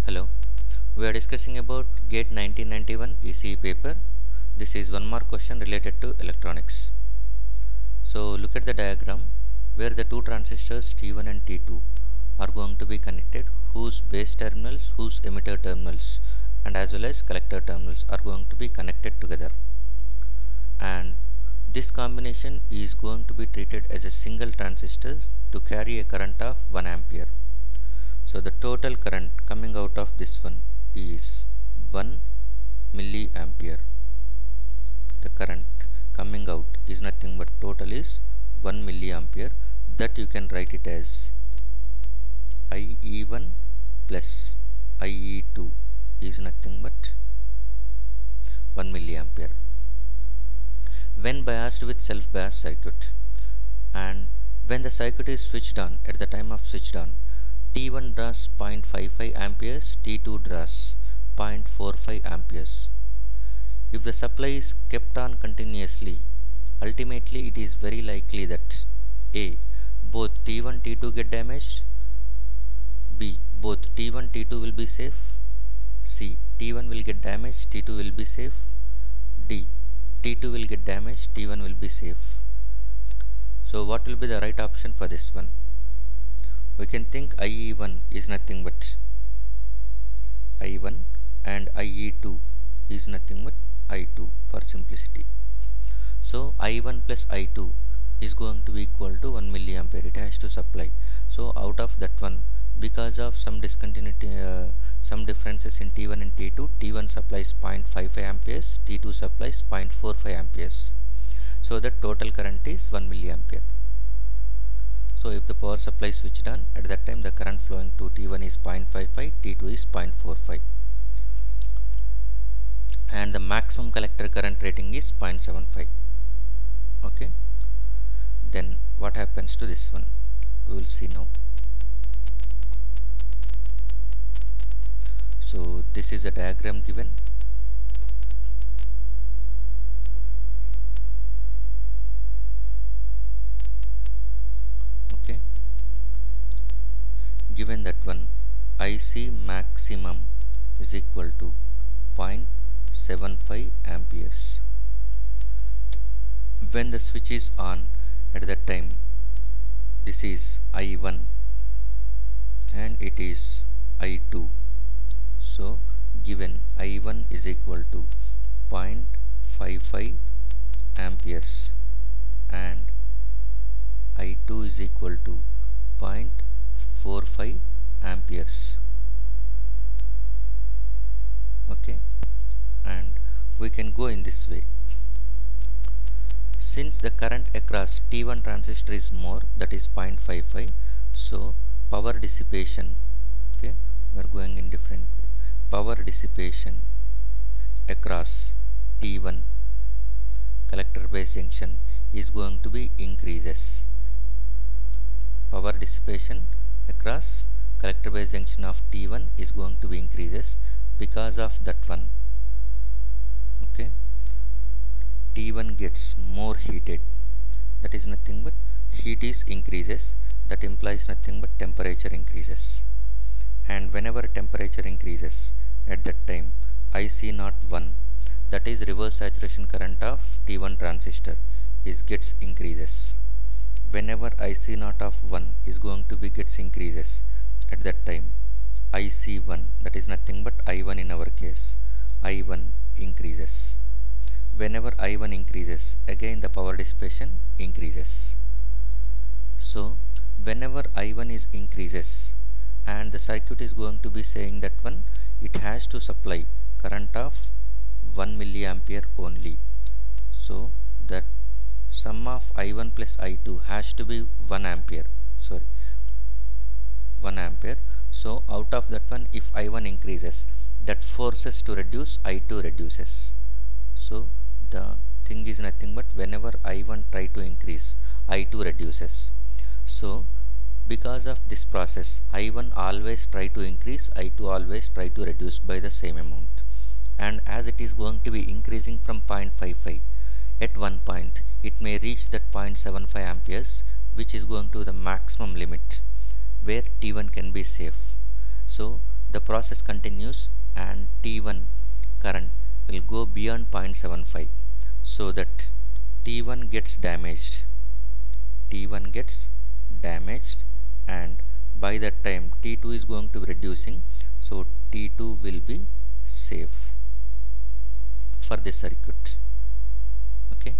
Hello, we are discussing about GATE 1991 ECE paper. This is one more question related to electronics. So look at the diagram where the two transistors T1 and T2 are going to be connected, whose base terminals, whose emitter terminals and as well as collector terminals are going to be connected together, and this combination is going to be treated as a single transistor to carry a current of 1 ampere. So the total current coming out of this one is 1 milliampere. The current coming out is nothing but total is 1 milliampere. That you can write it as IE1 plus IE2 is nothing but 1 milliampere. When biased with self-biased circuit, and when the circuit is switched on, at the time of switched on, T1 draws 0.55 amperes, T2 draws 0.45 amperes. If the supply is kept on continuously, ultimately it is very likely that A. both T1 T2 get damaged, B. both T1 T2 will be safe, C. T1 will get damaged, T2 will be safe, D. T2 will get damaged, T1 will be safe. So what will be the right option for this one? We can think IE1 is nothing but I1 and IE2 is nothing but I2 for simplicity. So I1 plus I2 is going to be equal to 1 milliampere. It has to supply. So out of that one, because of some discontinuity, some differences in T1 and T2, T1 supplies 0.55 amperes, T2 supplies 0.45 amperes. So the total current is 1 milliampere. So if the power supply is switched on, at that time the current flowing to T1 is 0.55, T2 is 0.45, and the maximum collector current rating is 0.75. Okay, then what happens to this one? We will see now. So this is a diagram given. Okay, given that one IC maximum is equal to 0.75 amperes. When the switch is on, at that time this is I1 and it is I2. So given I1 is equal to 0.55 amperes and I2 is equal to 0.45 amperes. Okay, and we can go in this way. Since the current across T1 transistor is more, that is 0.55, so power dissipation, okay, we are going in different way. Power dissipation across T1 collector base junction is going to be increases. Power dissipation across collector base junction of T1 is going to be increases because of that one. Okay, T1 gets more heated, that is nothing but heat is increases, that implies nothing but temperature increases, and whenever temperature increases, at that time IC01, that is reverse saturation current of T1 transistor, is gets increases. Whenever IC0 of 1 is going to be gets increases, at that time IC1, that is nothing but I1 in our case, I1 increases. Whenever I1 increases, again the power dissipation increases. So whenever I1 is increases and the circuit is going to be saying that one, it has to supply current of 1 milliampere only. So that sum of I1 plus I2 has to be 1 ampere. 1 ampere. So out of that one, if I1 increases, that forces to reduce, I2 reduces. So the thing is nothing but whenever I1 try to increase, I2 reduces. So because of this process, I1 always try to increase, I2 always try to reduce by the same amount. And as it is going to be increasing from 0.55, at one point it may reach that 0.75 amperes, which is going to the maximum limit where T1 can be safe. So the process continues and T1 current will go beyond 0.75, so that T1 gets damaged. T1 gets damaged, and by that time T2 is going to be reducing, so T2 will be safe for this circuit. Okay,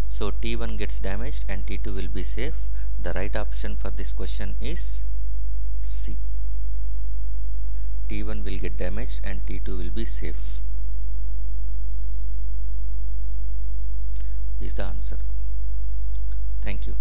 so T1 gets damaged and T2 will be safe. The right option for this question is C. T1 will get damaged and T2 will be safe is the answer. Thank you.